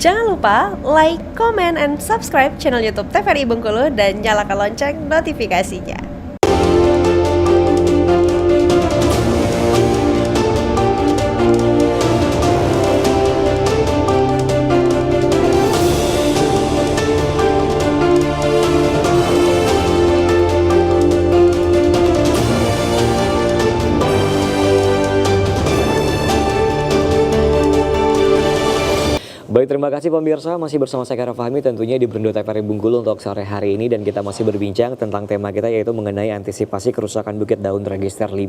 Jangan lupa like, comment, and subscribe channel YouTube TVRI Bengkulu dan nyalakan lonceng notifikasinya. Baik, terima kasih pemirsa, masih bersama saya Kara Fahmi tentunya di Berendo TVRI Bengkulu untuk sore hari ini, dan kita masih berbincang tentang tema kita yaitu mengenai antisipasi kerusakan bukit daun Register 5,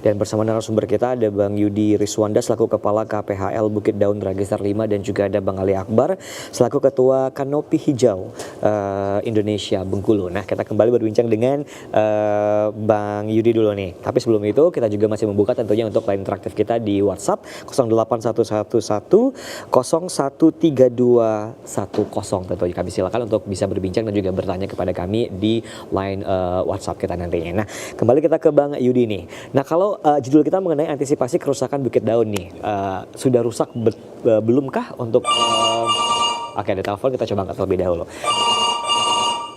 dan bersama narasumber kita ada Bang Yudi Riswanda selaku Kepala KPHL Bukit Daun Register 5 dan juga ada Bang Ali Akbar selaku Ketua Kanopi Hijau Indonesia Bengkulu. Nah, kita kembali berbincang dengan Bang Yudi dulu nih. Tapi sebelum itu kita juga masih membuka tentunya untuk line interaktif kita di WhatsApp 08111013210 tentunya. Kami silakan untuk bisa berbincang dan juga bertanya kepada kami di line WhatsApp kita nantinya. Nah, kembali kita ke Bang Yudi nih. Nah, kalau judul kita mengenai antisipasi kerusakan bukit daun nih, sudah rusak belumkah untuk Oke, ada telepon, kita coba angkat terlebih dahulu.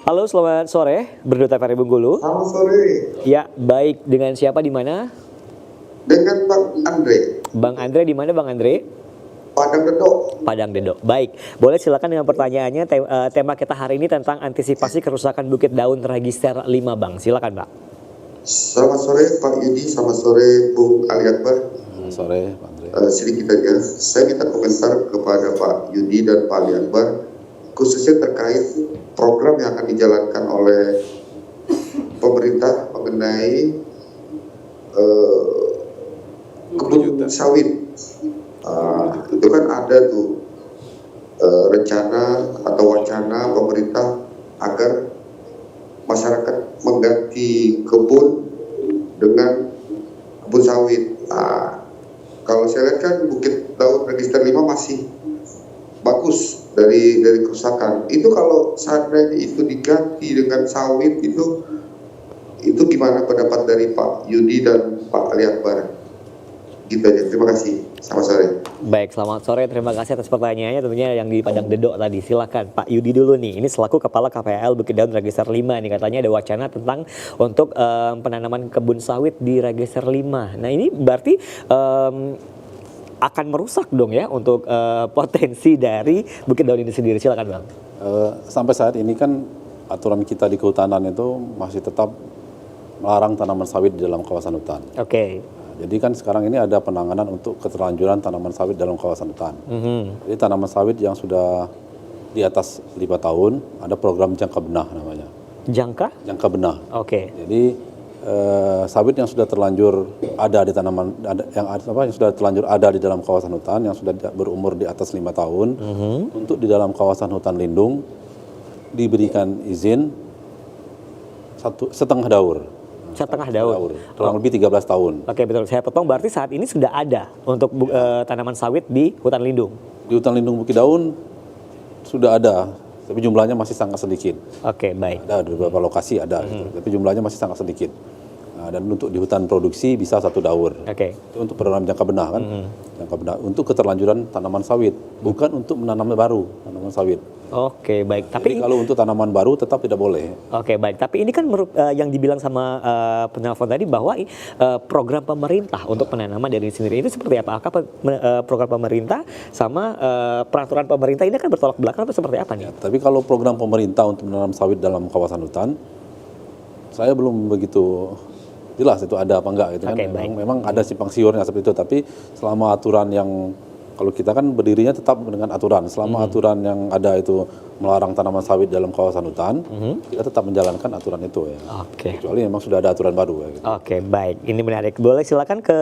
Halo, selamat sore, Berendo TVRI Bengkulu. Selamat sore. Ya, baik. Dengan siapa di mana? Dengan Bang Andre. Bang Andre di mana, Bang Andre? Padang Dedo. Padang Dedo. Baik, boleh silakan dengan pertanyaannya. Tema kita hari ini tentang antisipasi kerusakan bukit daun Register 5, Bang. Silakan, Pak. Selamat sore Pak Yudi, selamat sore Bung Ali Akbar. Selamat sore Pak Andre. Sedikit aja, saya minta komentar kepada Pak Yudi dan Pak Ali Akbar, khususnya terkait program yang akan dijalankan oleh pemerintah mengenai kebun sawit. Itu kan ada tuh rencana atau wacana pemerintah agar masyarakat mengganti kebun dengan kebun sawit. Kalau saya lihat kan bukit daun Register 5 masih bagus dari kerusakan. Itu kalau seandainya itu diganti dengan sawit, itu gimana pendapat dari Pak Yudi dan Pak Ali Akbar? Gitu aja, terima kasih. Selamat sore. Baik, selamat sore. Terima kasih atas pertanyaannya tentunya yang di Padang Dedo tadi. Silakan Pak Yudi dulu nih. Ini selaku Kepala KPHL Bukit Daun Register 5 nih, katanya ada wacana tentang untuk penanaman kebun sawit di Register 5. Nah, ini berarti akan merusak dong ya untuk potensi dari Bukit Daun ini sendiri. Silakan, Bang. Sampai saat ini kan aturan kita di kehutanan itu masih tetap melarang tanaman sawit di dalam kawasan hutan. Oke. Jadi kan sekarang ini ada penanganan untuk keterlanjuran tanaman sawit dalam kawasan hutan. Jadi tanaman sawit yang sudah di atas 5 tahun, ada program jangka benah namanya. Jangka benah. Oke. Jadi sawit yang sudah terlanjur ada di tanaman, yang sudah terlanjur ada di dalam kawasan hutan, yang sudah berumur di atas 5 tahun, untuk di dalam kawasan hutan lindung diberikan izin setengah daur. Setengah daur. Kurang lebih 13 tahun. Oke, betul. Saya potong, berarti saat ini sudah ada untuk tanaman sawit di hutan lindung. Di hutan lindung Bukit Daun sudah ada, tapi jumlahnya masih sangat sedikit. Oke, baik. Ada di beberapa lokasi ada, gitu, tapi jumlahnya masih sangat sedikit. Nah, dan untuk di hutan produksi bisa 1 daur. Oke. Itu untuk program jangka benah kan, jangka benah untuk keterlanjuran tanaman sawit, bukan untuk menanam baru tanaman sawit. Oke, baik. Tapi jadi kalau untuk tanaman baru tetap tidak boleh. Oke, baik. Tapi ini kan yang dibilang sama penelpon tadi bahwa program pemerintah untuk penanaman dari sendiri itu seperti apa? Apakah program pemerintah sama peraturan pemerintah ini kan bertolak belakang atau seperti apa nih? Ya, tapi kalau program pemerintah untuk menanam sawit dalam kawasan hutan, saya belum begitu jelas itu ada apa enggak gitu kan. Memang ada simpang siurnya seperti itu, tapi selama aturan yang kalau kita kan berdirinya tetap dengan aturan. Selama aturan yang ada itu melarang tanaman sawit dalam kawasan hutan, kita tetap menjalankan aturan itu ya. Oke. Kecuali memang sudah ada aturan baru ya. Gitu. Oke, baik. Ini menarik. Boleh silakan ke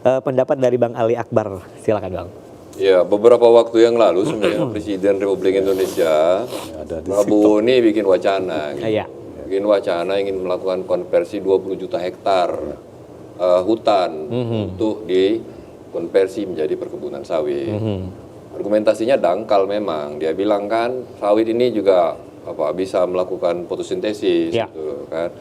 pendapat dari Bang Ali Akbar. Silakan, Bang. Ya, beberapa waktu yang lalu sebenarnya Presiden Republik Indonesia Prabowo ini bikin wacana. Gitu. Iya. Bikin wacana ingin melakukan konversi 20 juta hektar hutan untuk dikonversi menjadi perkebunan sawit. Argumentasinya dangkal memang. Dia bilang kan sawit ini juga bisa melakukan fotosintesis gitu kan.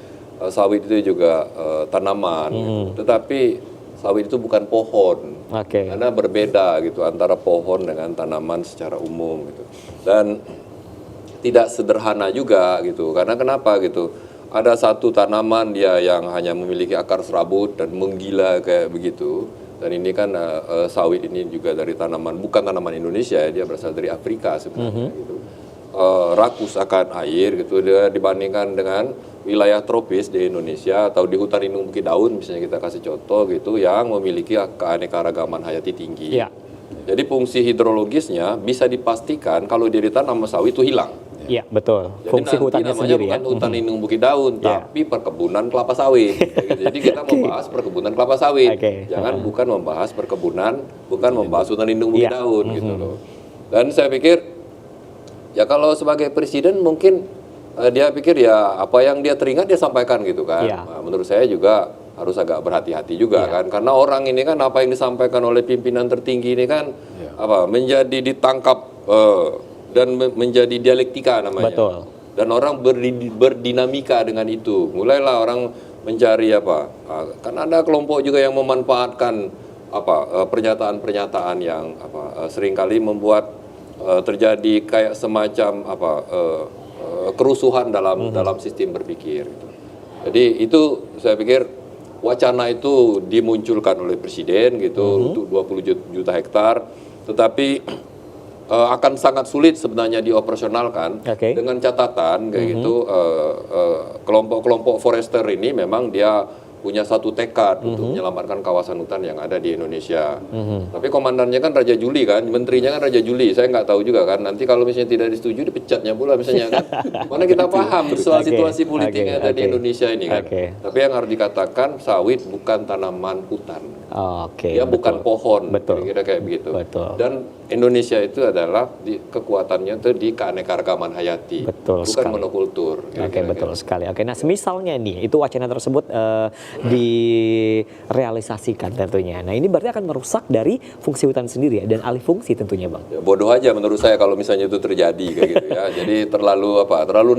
Sawit itu juga tanaman gitu. Tetapi sawit itu bukan pohon. Oke. Karena berbeda gitu antara pohon dengan tanaman secara umum gitu. Dan tidak sederhana juga gitu. Karena kenapa gitu? Ada satu tanaman dia yang hanya memiliki akar serabut dan menggila kayak begitu. Dan ini kan sawit ini juga dari tanaman, bukan tanaman Indonesia, dia berasal dari Afrika sebenarnya gitu. Rakus akan air gitu, dia dibandingkan dengan wilayah tropis di Indonesia atau di hutan lindung bukit daun misalnya kita kasih contoh gitu yang memiliki keanekaragaman hayati tinggi. Iya. Jadi fungsi hidrologisnya bisa dipastikan kalau dia ditanam sawit itu hilang. Iya, betul. Jadi Fungsi nanti hutannya namanya sendiri ya. bukan hutan lindung bukit daun, tapi perkebunan kelapa sawit. Kayak gitu. Jadi kita membahas perkebunan kelapa sawit. Jangan bukan membahas perkebunan, bukan membahas hutan lindung bukit daun gitu loh. Dan saya pikir ya kalau sebagai presiden mungkin dia pikir ya apa yang dia teringat dia sampaikan gitu kan. Nah, menurut saya juga harus agak berhati-hati juga kan, karena orang ini kan apa yang disampaikan oleh pimpinan tertinggi ini kan apa menjadi ditangkap dan menjadi dialektika namanya. Betul. Dan orang berdinamika dengan itu. Mulailah orang mencari apa? Kan ada kelompok juga yang memanfaatkan apa pernyataan-pernyataan yang apa seringkali membuat terjadi kayak semacam apa kerusuhan dalam sistem berpikir gitu. Jadi itu saya pikir wacana itu dimunculkan oleh presiden gitu untuk 20 juta hektar, tetapi akan sangat sulit sebenarnya dioperasionalkan dengan catatan kayak gitu kelompok-kelompok forester ini memang dia punya satu tekad untuk menyelamatkan kawasan hutan yang ada di Indonesia. Tapi komandannya kan Raja Juli kan, menterinya kan Raja Juli. Saya nggak tahu juga kan. Nanti kalau misalnya tidak disetujui dipecatnya pula misalnya kan. Mana kita paham soal situasi politik yang ada di Indonesia ini kan. Tapi yang harus dikatakan sawit bukan tanaman hutan. Dia bukan pohon. Kira-kira kayak begitu. Dan Indonesia itu adalah kekuatannya itu di keanekaragaman hayati, bukan monokultur. Betul sekali. Nah semisalnya nih itu wacana tersebut direalisasikan tentunya. Nah ini berarti akan merusak dari fungsi hutan sendiri ya, dan alih fungsi tentunya Bang. Ya, bodoh aja menurut saya kalau misalnya itu terjadi kayak gitu ya. Jadi terlalu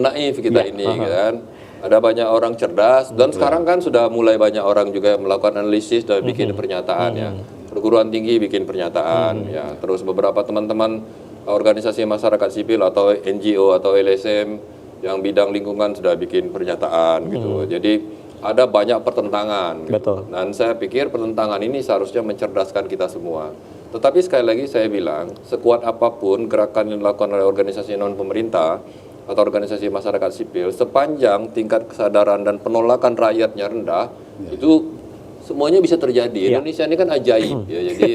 naif kita ini kan. Ada banyak orang cerdas dan sekarang kan sudah mulai banyak orang juga yang melakukan analisis dan bikin pernyataan ya. Perguruan tinggi bikin pernyataan ya. Terus beberapa teman-teman organisasi masyarakat sipil atau NGO atau LSM yang bidang lingkungan sudah bikin pernyataan gitu. Jadi ada banyak pertentangan gitu. Dan saya pikir pertentangan ini seharusnya mencerdaskan kita semua. Tetapi sekali lagi saya bilang, sekuat apapun gerakan yang dilakukan oleh organisasi non pemerintah atau organisasi masyarakat sipil, sepanjang tingkat kesadaran dan penolakan rakyatnya rendah, itu semuanya bisa terjadi. Indonesia ini kan ajaib ya. Jadi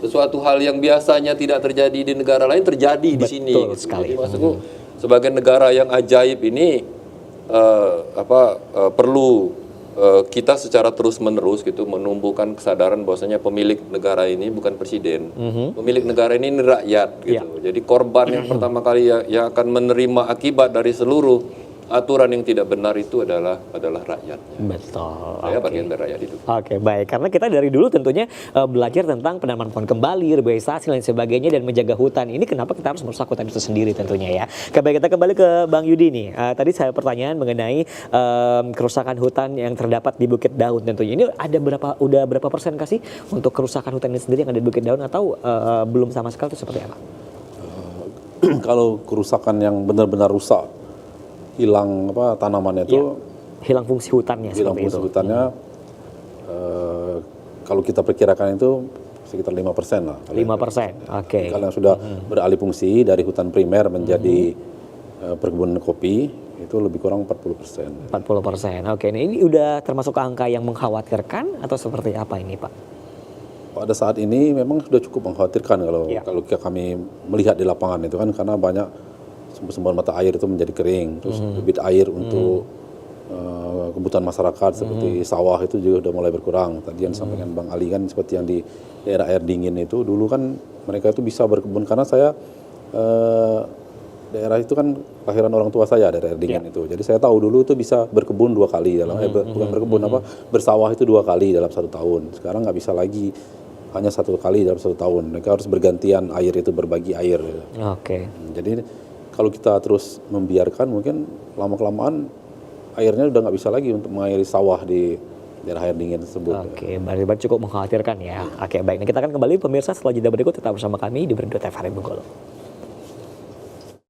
sesuatu hal yang biasanya tidak terjadi di negara lain terjadi di sini. Gitu. Jadi maksudku sebagai negara yang ajaib ini perlu kita secara terus-menerus gitu menumbuhkan kesadaran bahwasanya pemilik negara ini bukan presiden. Pemilik negara ini rakyat gitu. Jadi korban yang pertama kali yang akan menerima akibat dari seluruh aturan yang tidak benar itu adalah rakyatnya. Betul. Saya bagian dari rakyat itu. Baik. Karena kita dari dulu tentunya belajar tentang penanaman pohon kembali, reboisasi dan sebagainya, dan menjaga hutan. Ini kenapa kita harus merusak hutan itu sendiri tentunya ya. Baik, kita kembali ke Bang Yudi nih. Tadi saya pertanyaan mengenai kerusakan hutan yang terdapat di Bukit Daun tentunya. Ini udah berapa persen kasih untuk kerusakan hutan ini sendiri yang ada di Bukit Daun atau belum sama sekali itu seperti apa? Kalau kerusakan yang benar-benar rusak, hilang tanamannya itu hilang fungsi hutannya, hutannya kalau kita perkirakan itu sekitar 5% lah. 5%, Kalau yang sudah beralih fungsi dari hutan primer menjadi perkebunan kopi itu lebih kurang 40%. 40%. Nah ini udah termasuk angka yang mengkhawatirkan atau seperti apa ini Pak? Pada saat ini memang sudah cukup mengkhawatirkan kalau kami melihat di lapangan itu kan, karena banyak sumber-sumber mata air itu menjadi kering, terus debit air untuk kebutuhan masyarakat seperti sawah itu juga sudah mulai berkurang. Tadi yang disampaikan Bang Ali kan seperti yang di daerah air dingin itu dulu kan mereka itu bisa berkebun, karena saya daerah itu kan kelahiran orang tua saya, daerah air dingin itu. Jadi saya tahu dulu itu bisa berkebun 2 kali dalam bukan berkebun bersawah itu 2 kali dalam 1 tahun. Sekarang nggak bisa lagi hanya 1 kali dalam 1 tahun. Mereka harus bergantian air itu, berbagi air. Jadi kalau kita terus membiarkan, mungkin lama-kelamaan airnya udah nggak bisa lagi untuk mengairi sawah di daerah air dingin tersebut. Oke, berarti cukup mengkhawatirkan ya. Oke, baik. Nah, kita akan kembali pemirsa setelah jeda berikut tetap bersama kami di Berita TVRI Bengkulu.